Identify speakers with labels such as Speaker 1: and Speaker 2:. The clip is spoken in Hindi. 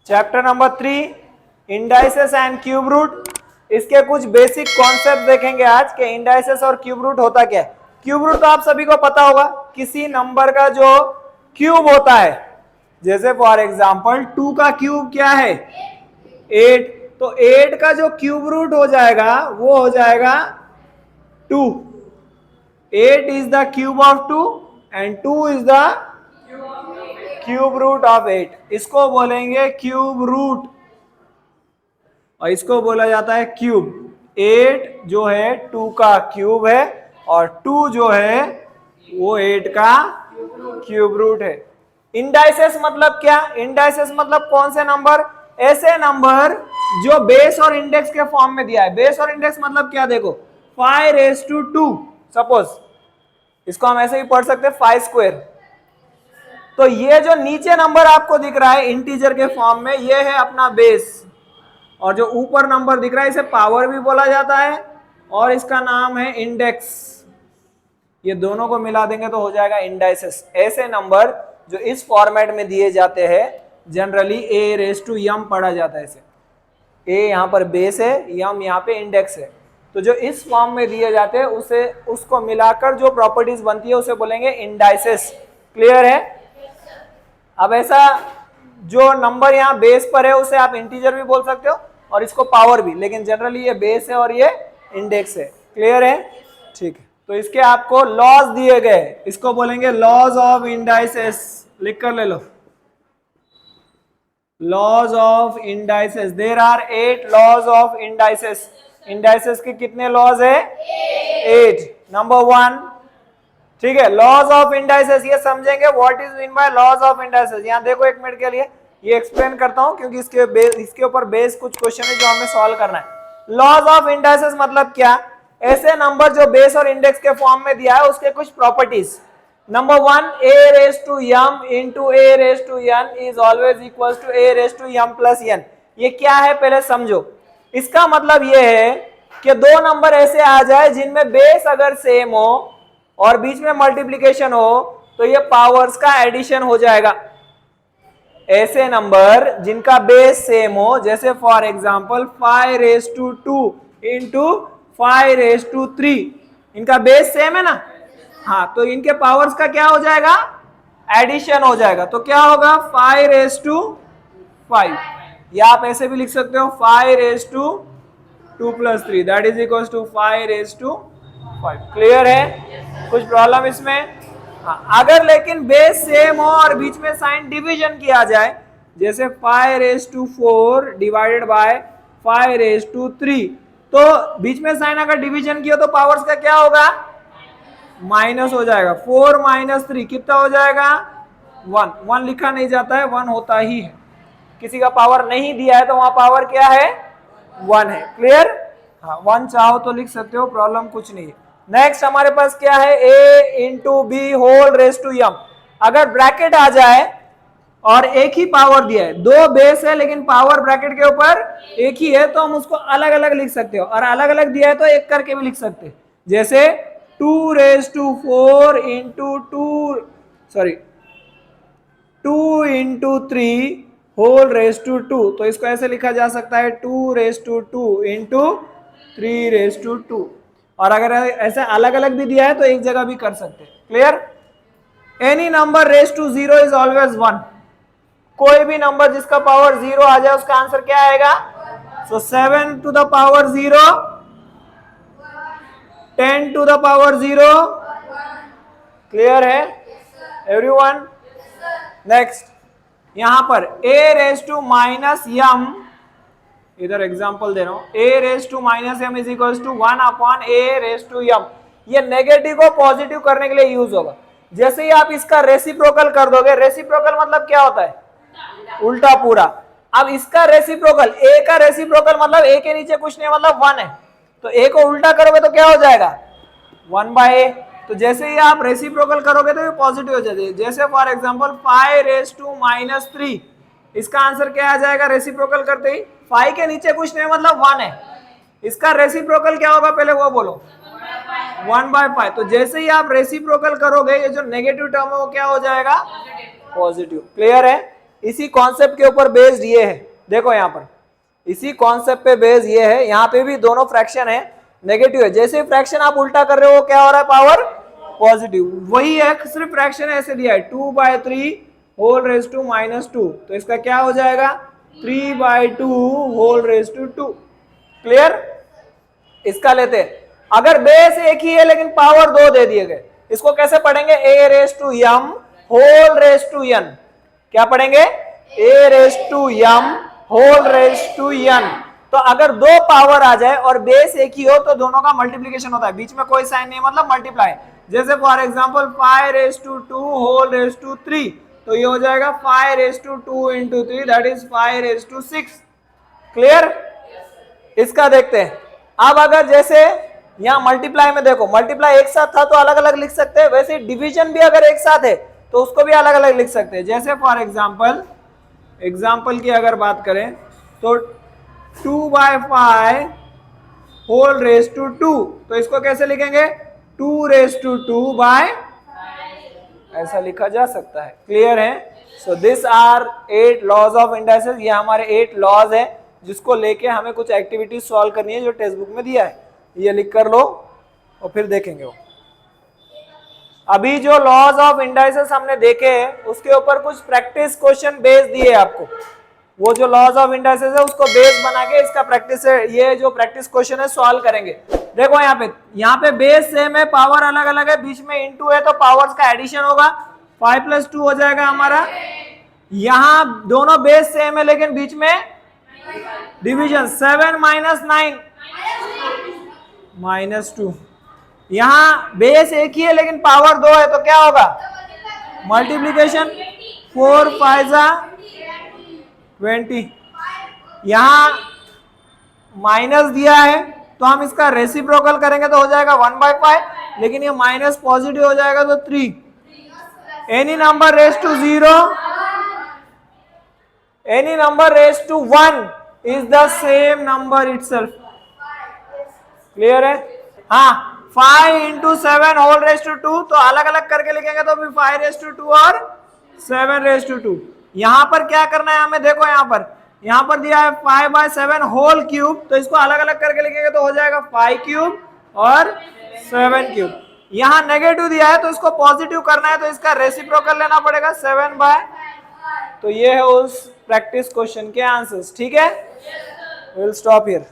Speaker 1: Chapter number 3 indices and cube root. इसके कुछ बेसिक कॉन्सेप्ट देखेंगे आज के इंडाइसेस और क्यूब रूट होता क्या है। क्यूब रूट तो आप सभी को पता होगा, किसी नंबर का जो क्यूब होता है, जैसे फॉर एग्जांपल 2 का क्यूब क्या है 8, तो 8 का जो क्यूब रूट हो जाएगा वो हो जाएगा 2। 8 is the cube of 2 and 2 is the cube root of 8। इसको बोलेंगे क्यूब रूट और इसको बोला जाता है क्यूब। 8 जो है 2 का क्यूब है और 2 जो है वो 8 का क्यूब रूट है। इंडाइसेस मतलब क्या? इंडाइसेस मतलब कौन से नंबर? ऐसे नंबर जो बेस और इंडेक्स के फॉर्म में दिया है। बेस और इंडेक्स मतलब क्या? देखो 5⁻², सपोज इसको हम ऐसे ही पढ़ सकते हैं 5²। तो ये जो नीचे नंबर आपको दिख रहा है इंटीजर के फॉर्म में, ये है अपना बेस, और जो ऊपर नंबर दिख रहा है इसे पावर भी बोला जाता है और इसका नाम है इंडेक्स। ये दोनों को मिला देंगे तो हो जाएगा इंडाइसेस। ऐसे नंबर जो इस फॉर्मेट में दिए जाते हैं जनरली a⁻m पढ़ा जाता है। इसे a यहाँ पर बेस है, m यहाँ पे इंडेक्स है। तो जो इस फॉर्म में दिए जाते हैं उसे उसको मिलाकर जो प्रॉपर्टीज बनती है उसे बोलेंगे इंडाइसेस। क्लियर है? अब ऐसा जो नंबर यहाँ बेस पर है उसे आप इंटीजर भी बोल सकते हो और इसको पावर भी, लेकिन जनरली ये बेस है और ये इंडेक्स है। क्लियर है? ठीक है, तो इसके आपको लॉज दिए गए, इसको बोलेंगे लॉज ऑफ इंडाइसेस। लिख कर ले लो, laws of indices. There are 8 laws of indices. Indices के कितने लॉज है? 8। नंबर 1, ठीक है, लॉज ऑफ इंडाइसेस। ये समझेंगे what is mean by laws of indices. यहाँ देखो एक मिनट के लिए ये एक्सप्लेन करता हूँ क्योंकि इसके ऊपर बेस कुछ क्वेश्चन है जो हमें सॉल्व करना है। लॉज ऑफ इंडाइसेस मतलब क्या? ऐसे नंबर जो बेस और इंडेक्स के फॉर्म में दिया है उसके कुछ properties. Number 1, a⁻m into a⁻n is always equals to a⁻m plus n। ये क्या है पहले समझो। इसका मतलब ये है कि दो नंबर ऐसे आ जाए जिनमें बेस अगर सेम हो और बीच में मल्टीप्लिकेशन हो तो ये पावर्स का एडिशन हो जाएगा। ऐसे नंबर जिनका बेस सेम हो, जैसे फॉर एग्जांपल 5⁻² इंटू 5⁻3, इनका बेस सेम है ना, हाँ, तो इनके पावर्स का क्या हो जाएगा? एडिशन हो जाएगा। तो क्या होगा? 5⁻5, या आप ऐसे भी लिख सकते हो 5⁻2 + 3 that is equal to 5⁻5। Clear है? कुछ प्रॉब्लम इसमें? हाँ, अगर लेकिन बेस सेम हो और बीच में साइन डिवीजन किया जाए, जैसे 5⁻4 डिवाइडेड बाय 5⁻3, तो बीच में साइन अगर डिवीजन किया तो पावर्स का क्या होगा? माइनस हो जाएगा। 4 - 3 कितना हो जाएगा? 1। 1 लिखा नहीं जाता है, 1 होता ही है। किसी का पावर नहीं दिया है तो वहां पावर क्या है? 1 है। क्लियर? हाँ, 1 चाहो तो लिख सकते हो, प्रॉब्लम कुछ नहीं है। नेक्स्ट हमारे पास क्या है? a⁻b⁻m। अगर ब्रैकेट आ जाए और एक ही पावर दिया है, दो बेस है लेकिन पावर ब्रैकेट के ऊपर एक ही है, तो हम उसको अलग अलग लिख सकते हो, और अलग अलग दिया है तो एक करके भी लिख सकते हैं। जैसे 2⁻4 इंटू 2 इंटू 3 तो इसको ऐसे लिखा जा सकता है 2⁻2 इंटू 3⁻2। और अगर ऐसे अलग अलग भी दिया है तो एक जगह भी कर सकते हैं। Clear? Any number ⁻0 is always 1। कोई भी नंबर जिसका पावर 0 आ जाए उसका आंसर क्या आएगा? सो 7 to the power 0, 10 to the power 0। Clear है एवरीवन? नेक्स्ट यहां पर a⁻m, इधर एग्जांपल दे रहा हूं, a⁻m is equal to 1/a⁻m। ये नेगेटिव को पॉजिटिव करने के लिए यूज होगा। जैसे ही आप इसका रेसिप्रोकल कर दोगे, रेसिप्रोकल मतलब क्या होता है? उल्टा पूरा। अब इसका रेसिप्रोकल, a का रेसिप्रोकल मतलब a के नीचे कुछ नहीं, मतलब 1 है, तो a को उल्टा करोगे तो क्या हो जाएगा? 1/a। तो जैसे ही आप रेसिप्रोकल करोगे तो ये पॉजिटिव हो जाएगी। जैसे फॉर एग्जांपल 5⁻3, इसका आंसर क्या आ जाएगा रेसिप्रोकल करते ही? 5 के नीचे कुछ नहीं मतलब 1 है, इसका रेसिप्रोकल क्या होगा पहले वो बोलो? 1/5। तो जैसे ही आप रेसिप्रोकल करोगे ये जो नेगेटिव टर्म है वो क्या हो जाएगा? पॉजिटिव। क्लियर है? इसी कॉन्सेप्ट के ऊपर बेस्ड ये है, देखो यहाँ पर इसी कॉन्सेप्ट पे बेस्ड ये है, यहाँ पे भी दोनों फ्रैक्शन है, नेगेटिव है, जैसे फ्रैक्शन आप उल्टा कर रहे हो क्या हो रहा है, पावर पॉजिटिव, वही है सिर्फ फ्रैक्शन ऐसे दिया है 2/3 होल रेज टू -2, तो इसका क्या हो जाएगा 3/2 होल रेज टू 2। क्लियर? इसका लेते हैं, अगर बेस एक ही है लेकिन पावर 2 दे दिए गए, इसको कैसे पढ़ेंगे, a raise to m whole raise to n, क्या पढ़ेंगे a raise to m whole raise to n। तो अगर दो पावर आ जाए और बेस एक ही हो तो दोनों का मल्टीप्लीकेशन होता है, बीच में कोई साइन नहीं, मतलब मल्टीप्लाई, जैसे for example 5 raise to 2 whole raise to 3, तो ये हो जाएगा 5 raise to 2 into 3 that is 5 raise to 6। Clear? इसका देखते हैं, अब अगर जैसे यहाँ मल्टीप्लाई में देखो, मल्टीप्लाई एक साथ था तो अलग अलग लिख सकते हैं, वैसे डिवीजन भी अगर एक साथ है तो उसको भी अलग अलग लिख सकते हैं, जैसे फॉर एग्जांपल की अगर बात करें तो 2/5 होल रेज टू 2, तो इसको कैसे लिखेंगे 2 रेज टू 2/, ऐसा लिखा जा सकता है। क्लियर है? So this are 8 laws of indices, ये हमारे 8 लॉज है जिसको लेके हमें कुछ एक्टिविटीज सॉल्व करनी है जो टेक्स्ट बुक में दिया है, ये लिख कर लो और फिर देखेंगे वो। अभी जो लॉज ऑफ इंडाइसेस हमने देखे हैं उसके ऊपर कुछ प्रैक्टिस क्वेश्चन बेस दिए आपको, वो जो लॉज ऑफ इंडाइसेस है उसको बेस बना के इसका प्रैक्टिस है, ये जो प्रैक्टिस क्वेश्चन है सॉल्व करेंगे। देखो यहाँ पे बेस सेम है, पावर अलग अलग है, बीच में इंटू है तो पावर्स का एडिशन होगा, 5 + 2 हो जाएगा हमारा। यहाँ दोनों बेस सेम है लेकिन बीच में डिवीजन, 7 - 9 -2। यहाँ बेस एक ही है लेकिन पावर 2 है तो क्या होगा मल्टीप्लीकेशन, 4 × 5 = 20। यहाँ माइनस दिया है तो हम इसका रेसिप्रोकल करेंगे तो हो जाएगा 1/5, लेकिन ये माइनस पॉजिटिव हो जाएगा तो 3। Any number raise to 0, any number raise to 1 is the same number itself. Clear है? हाँ, 5 × 7 होल रेज टू 2, तो अलग अलग करके लिखेंगे तो भी 5 रेज टू 2 और 7 रेज टू 2। यहां पर क्या करना है हमें, देखो यहाँ पर दिया है 5/7 होल क्यूब, तो इसको अलग अलग करके लिखेंगे तो हो जाएगा 5³ और 7³। यहाँ नेगेटिव दिया है तो इसको पॉजिटिव करना है तो इसका रेसिप्रोकल लेना पड़ेगा 7/, तो ये है उस प्रैक्टिस क्वेश्चन के आंसर्स। ठीक है, विल स्टॉप हियर।